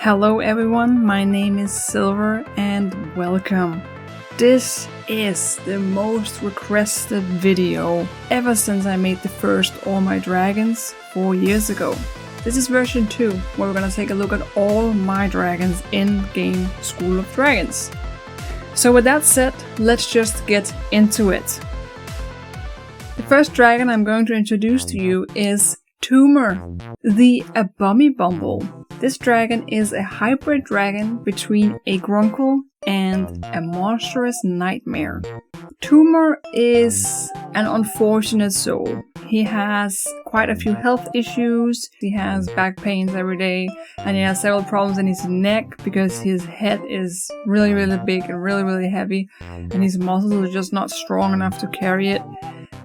Hello everyone, my name is Silver and welcome. This is the most requested video ever since I made the first All My Dragons 4 years ago. This is version 2, where we're gonna take a look at all my dragons in game School of Dragons. So with that said, let's just get into it. The first dragon I'm going to introduce to you is TUMOR, the ABOMIBUMBLE. This dragon is a hybrid dragon between a Grunkle and a monstrous nightmare. TUMOR is an unfortunate soul. He has quite a few health issues, he has back pains every day, and he has several problems in his neck because his head is really big and really heavy, and his muscles are just not strong enough to carry it.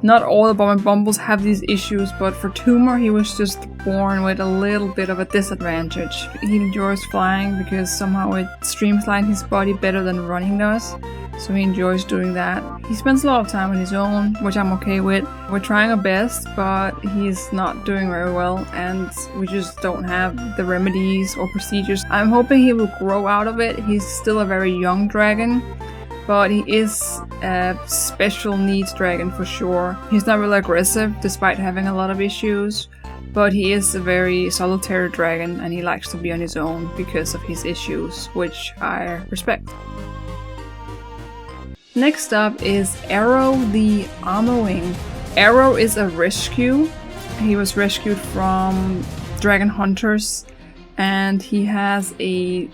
Not all ABOMIBUMBLEs have these issues, but for TUMOR he was just born with a little bit of a disadvantage. He enjoys flying because somehow it streamlines his body better than running does, so he enjoys doing that. He spends a lot of time on his own, which I'm okay with. We're trying our best, but he's not doing very well, and we just don't have the remedies or procedures. I'm hoping he will grow out of it. He's still a very young dragon, but he is a special needs dragon for sure. He's not really aggressive despite having a lot of issues, but he is a very solitary dragon and he likes to be on his own because of his issues, which I respect. Next up is Arrow the ARMORWING. Arrow is a rescue. He was rescued from dragon hunters and he has a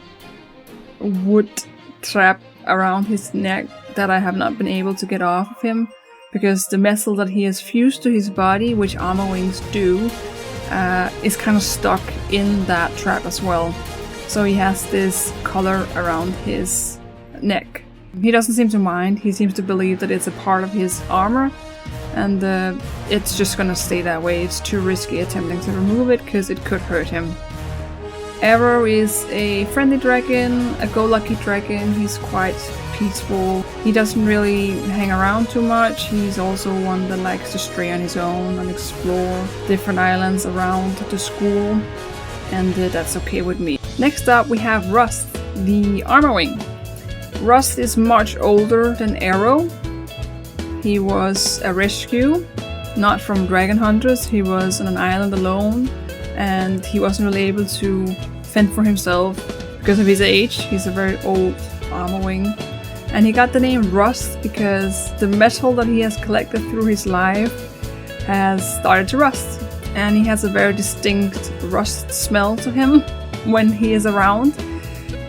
wood trap around his neck that I have not been able to get off of him because the metal that he has fused to his body, which ARMORWINGs do, is kind of stuck in that trap as well. So he has this collar around his neck. He doesn't seem to mind. He seems to believe that it's a part of his armor, and it's just gonna stay that way. It's too risky attempting to remove it because it could hurt him. Arrow is a friendly dragon, a go-lucky dragon. He's quite peaceful. He doesn't really hang around too much. He's also one that likes to stray on his own and explore different islands around the school, and that's okay with me. Next up we have Rust, the ARMORWING. Rust is much older than Arrow. He was a rescue, not from dragon hunters. He was on an island alone, and he wasn't really able to fend for himself because of his age. He's a very old ARMORWING, and he got the name Rust because the metal that he has collected through his life has started to rust, and he has a very distinct rust smell to him when he is around,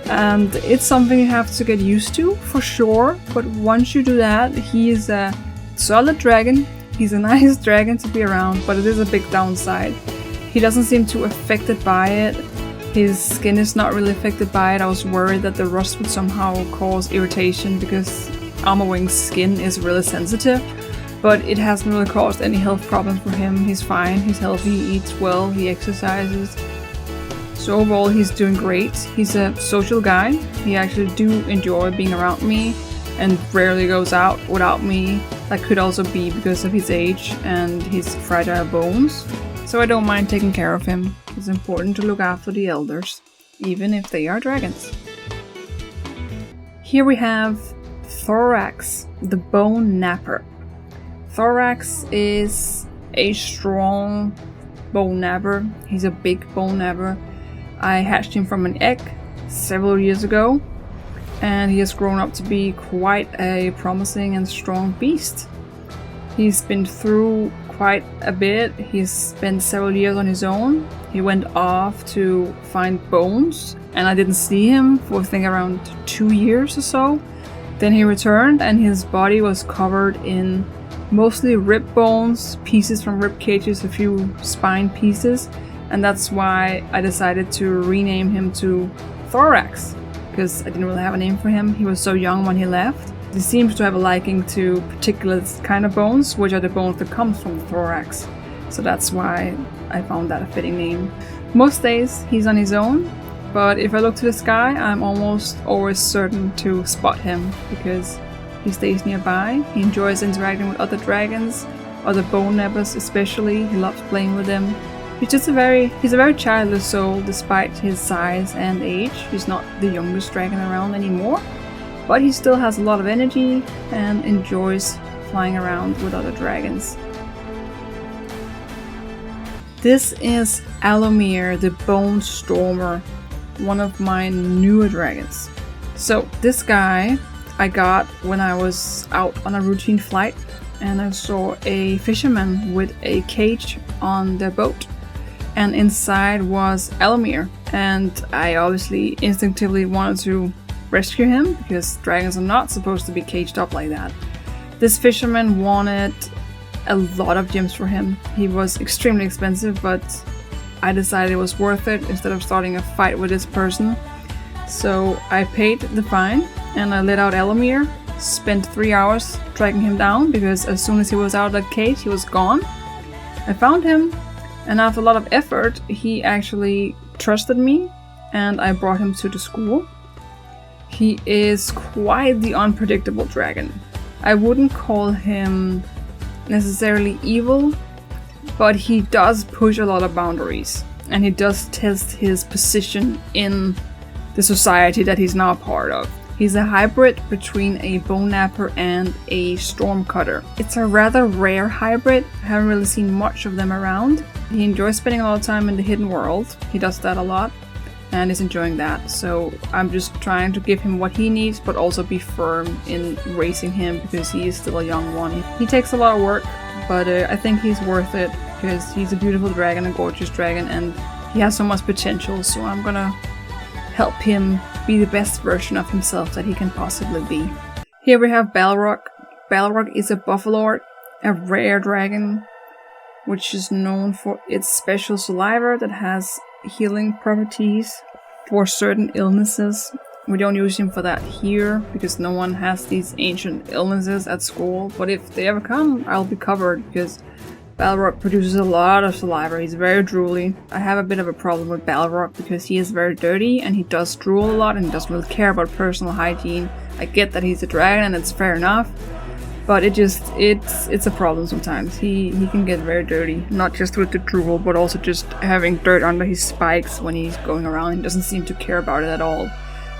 and it's something you have to get used to for sure. But once you do that, he is a solid dragon. He's a nice dragon to be around, but it is a big downside. He doesn't seem too affected by it. His skin is not really affected by it. I was worried that the rust would somehow cause irritation because ARMORWING's skin is really sensitive, but it hasn't really caused any health problems for him. He's fine, he's healthy, he eats well, he exercises. So overall he's doing great. He's a social guy. He actually do enjoy being around me and rarely goes out without me. That could also be because of his age and his fragile bones. So I don't mind taking care of him. It's important to look after the elders, even if they are dragons. Here we have THORAX, the BONEKNAPPER. THORAX is a strong BONEKNAPPER. He's a big BONEKNAPPER. I hatched him from an egg several years ago, and he has grown up to be quite a promising and strong beast. He's been through quite a bit. He's spent several years on his own. He went off to find bones, and I didn't see him for I think around 2 years or so. Then he returned, and his body was covered in mostly rib bones, pieces from rib cages, a few spine pieces, and that's why I decided to rename him to THORAX, because I didn't really have a name for him. He was so young when he left. He seems to have a liking to particular kind of bones, which are the bones that come from the thorax. So that's why I found that a fitting name. Most days he's on his own, but if I look to the sky, I'm almost always certain to spot him because he stays nearby. He enjoys interacting with other dragons, other BONEKNAPPERs especially. He loves playing with them. He's a very childless soul despite his size and age. He's not the youngest dragon around anymore, but he still has a lot of energy and enjoys flying around with other dragons. This is ALLOMERE, the BONESTORMER, one of my newer dragons. So this guy I got when I was out on a routine flight and I saw a fisherman with a cage on their boat. And inside was ALLOMERE, and I obviously instinctively wanted to rescue him because dragons are not supposed to be caged up like that. This fisherman wanted a lot of gems for him. He was extremely expensive, but I decided it was worth it instead of starting a fight with this person. So I paid the fine and I let out ALLOMERE, spent 3 hours tracking him down because as soon as he was out of that cage he was gone. I found him. And after a lot of effort, he actually trusted me and I brought him to the school. He is quite the unpredictable dragon. I wouldn't call him necessarily evil, but he does push a lot of boundaries and he does test his position in the society that he's now a part of. He's a hybrid between a BONEKNAPPER and a Stormcutter. It's a rather rare hybrid. I haven't really seen much of them around. He enjoys spending a lot of time in the hidden world. He does that a lot and is enjoying that. So I'm just trying to give him what he needs, but also be firm in raising him because he is still a young one. He takes a lot of work, but I think he's worth it because he's a beautiful dragon, a gorgeous dragon, and he has so much potential. So I'm gonna help him be the best version of himself that he can possibly be. Here we have Balrog. Balrog is a BUFFALORD, a rare dragon, which is known for its special saliva that has healing properties for certain illnesses. We don't use him for that here because no one has these ancient illnesses at school, but if they ever come, I'll be covered because Balrog produces a lot of saliva. He's very drooly. I have a bit of a problem with Balrog because he is very dirty and he does drool a lot and he doesn't really care about personal hygiene. I get that he's a dragon and it's fair enough, but it's a problem sometimes. He can get very dirty, not just with the drool, but also just having dirt under his spikes when he's going around. He doesn't seem to care about it at all.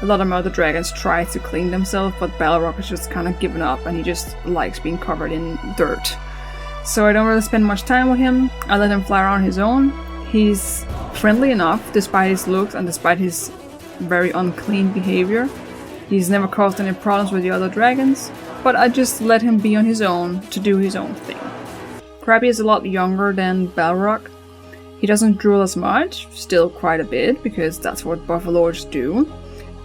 A lot of other dragons try to clean themselves, but Balrog is just kind of given up and he just likes being covered in dirt. So I don't really spend much time with him. I let him fly around his own. He's friendly enough despite his looks and despite his very unclean behavior. He's never caused any problems with the other dragons, but I just let him be on his own to do his own thing. Krabby is a lot younger than Balrog. He doesn't drool as much, still quite a bit, because that's what BUFFALORDs do.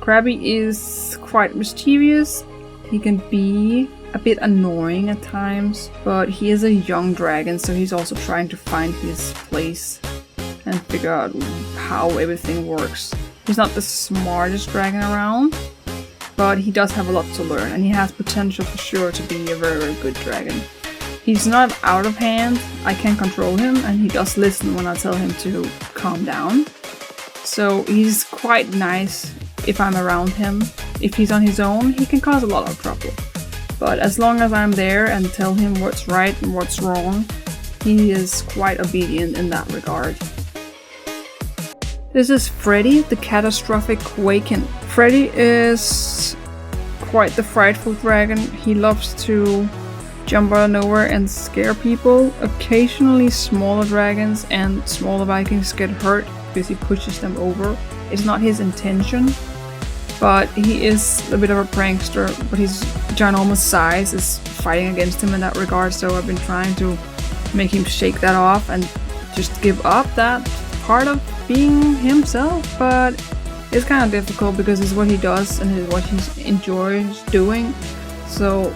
Krabby is quite mischievous. He can be a bit annoying at times, but he is a young dragon, so he's also trying to find his place and figure out how everything works. He's not the smartest dragon around, but he does have a lot to learn, and he has potential for sure to be a very, very good dragon. He's not out of hand, I can control him, and he does listen when I tell him to calm down. So he's quite nice if I'm around him. If he's on his own, he can cause a lot of trouble. But as long as I'm there and tell him what's right and what's wrong, he is quite obedient in that regard. This is Freddy, the catastrophic QUAKEN. Freddy is quite the frightful dragon. He loves to jump out of nowhere and scare people. Occasionally smaller dragons and smaller Vikings get hurt because he pushes them over. It's not his intention, but he is a bit of a prankster, but his ginormous size is fighting against him in that regard, so I've been trying to make him shake that off and just give up that part of being himself, but it's kind of difficult because it's what he does and it's what he enjoys doing. So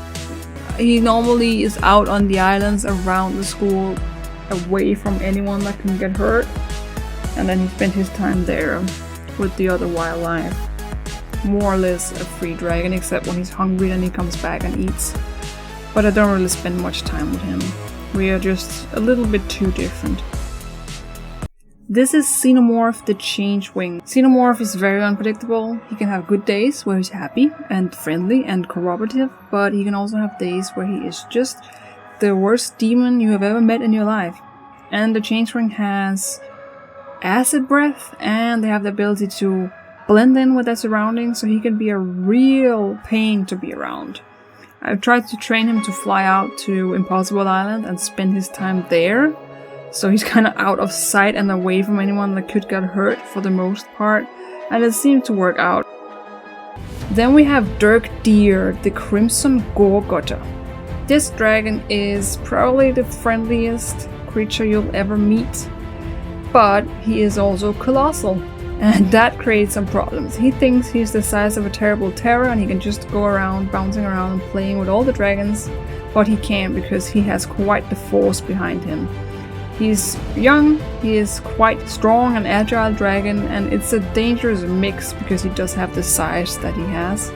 he normally is out on the islands around the school, away from anyone that can get hurt, and then he spent his time there with the other wildlife. More or less a free dragon, except when he's hungry then he comes back and eats. But I don't really spend much time with him. We are just a little bit too different. This is XENOMORPH, the CHANGEWING. XENOMORPH is very unpredictable. He can have good days where he's happy and friendly and cooperative, but he can also have days where he is just the worst demon you have ever met in your life. And the Changewing has acid breath, and they have the ability to blend in with their surroundings, so he can be a real pain to be around. I've tried to train him to fly out to Impossible Island and spend his time there, so he's kind of out of sight and away from anyone that could get hurt for the most part, and it seemed to work out. Then we have DERGDEER, the Crimson Goregutter. This dragon is probably the friendliest creature you'll ever meet, but he is also colossal, and that creates some problems. He thinks he's the size of a terrible terror and he can just go around, bouncing around and playing with all the dragons, but he can't because he has quite the force behind him. He's young, he is quite strong and agile dragon, and it's a dangerous mix because he does have the size that he has.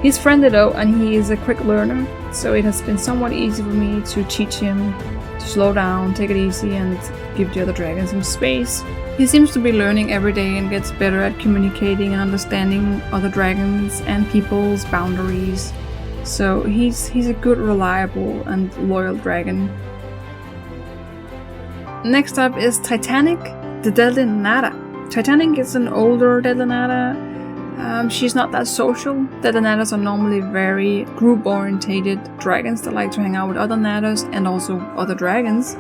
He's friendly though, and he is a quick learner, so it has been somewhat easy for me to teach him to slow down, take it easy, and give the other dragons some space. He seems to be learning every day and gets better at communicating and understanding other dragons and people's boundaries. So he's a good, reliable, and loyal dragon. Next up is Titanic, the Deadly Nadder. Titanic is an older Deadly Nadder. She's not that social. Deadly Nadders are normally very group-orientated dragons that like to hang out with other Nadders and also other dragons.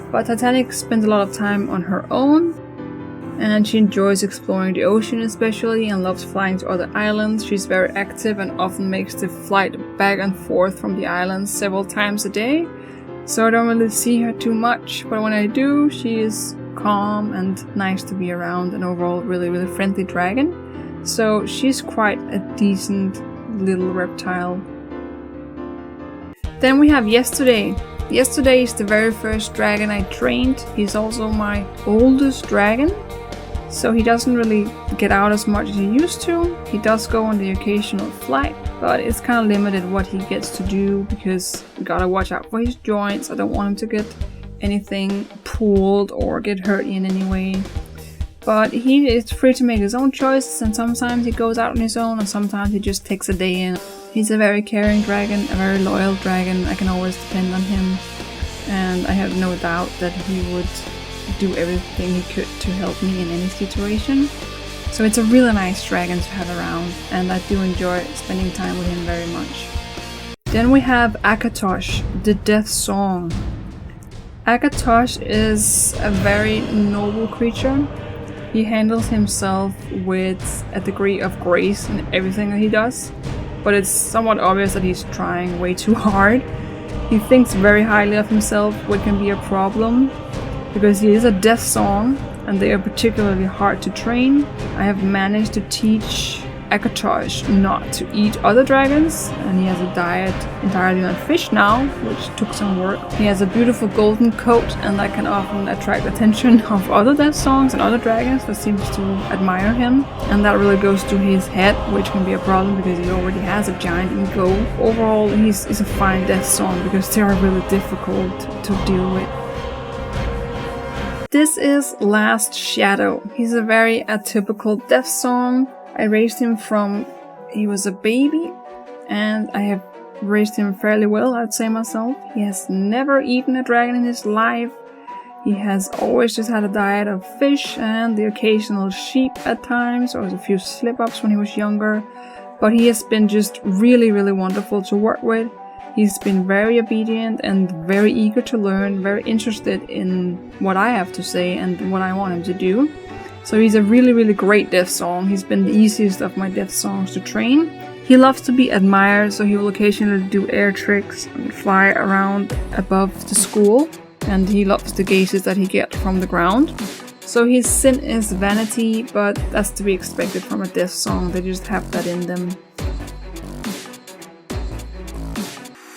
But Titanic spends a lot of time on her own, and she enjoys exploring the ocean especially and loves flying to other islands. She's very active and often makes the flight back and forth from the islands several times a day. So I don't really see her too much, but when I do, she is calm and nice to be around and overall really friendly dragon. So she's quite a decent little reptile. Then we have Yesterday. Yesterday is the very first dragon I trained. He's also my oldest dragon, so he doesn't really get out as much as he used to. He does go on the occasional flight, but it's kind of limited what he gets to do because we gotta watch out for his joints. I don't want him to get anything pulled or get hurt in any way. But he is free to make his own choices, and sometimes he goes out on his own and sometimes he just takes a day in. He's a very caring dragon, a very loyal dragon. I can always depend on him, and I have no doubt that he would do everything he could to help me in any situation. So it's a really nice dragon to have around, and I do enjoy spending time with him very much. Then we have Akatosh, the Death Song. Akatosh is a very noble creature. He handles himself with a degree of grace in everything that he does, but it's somewhat obvious that he's trying way too hard. He thinks very highly of himself, which can be a problem, because he is a death song and they are particularly hard to train. I have managed to teach Akatosh not to eat other dragons, and he has a diet entirely on fish now, which took some work. He has a beautiful golden coat, and that can often attract attention of other death songs and other dragons that seems to admire him, and that really goes to his head, which can be a problem because he already has a giant ego. Overall, he's a fine death song because they are really difficult to deal with. This is Last Shadow. He's a very atypical death song. I raised him from he was a baby, and I have raised him fairly well, I'd say myself. He has never eaten a dragon in his life. He has always just had a diet of fish and the occasional sheep at times, or a few slip-ups when he was younger. But he has been just really wonderful to work with. He's been very obedient and very eager to learn, very interested in what I have to say and what I want him to do. So he's a really great death song. He's been the easiest of my death songs to train. He loves to be admired, so he will occasionally do air tricks and fly around above the school. And he loves the gazes that he gets from the ground. So his sin is vanity, but that's to be expected from a death song. They just have that in them.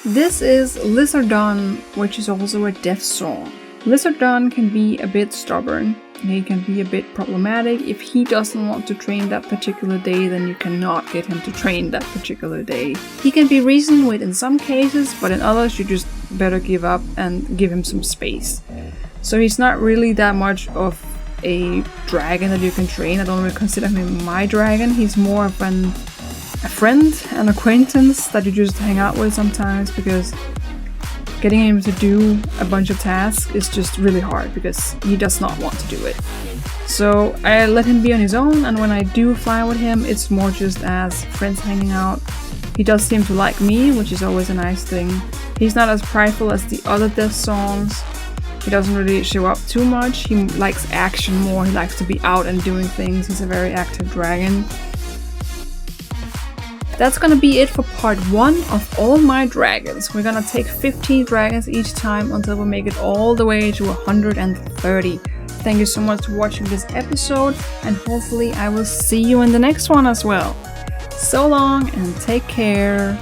This is Lizardon, which is also a death song. Lizardon can be a bit stubborn. He can be a bit problematic. If he doesn't want to train that particular day, then you cannot get him to train that particular day. He can be reasoned with in some cases, but in others you just better give up and give him some space. So he's not really that much of a dragon that you can train. I don't really consider him my dragon. He's more of a friend, an acquaintance that you just hang out with sometimes, because getting him to do a bunch of tasks is just really hard because he does not want to do it. So I let him be on his own, and when I do fly with him, it's more just as friends hanging out. He does seem to like me, which is always a nice thing. He's not as prideful as the other death songs. He doesn't really show up too much. He likes action more. He likes to be out and doing things. He's a very active dragon. That's gonna be it for part 1 of all my dragons. We're gonna take 15 dragons each time until we make it all the way to 130. Thank you so much for watching this episode, and hopefully I will see you in the next one as well. So long and take care.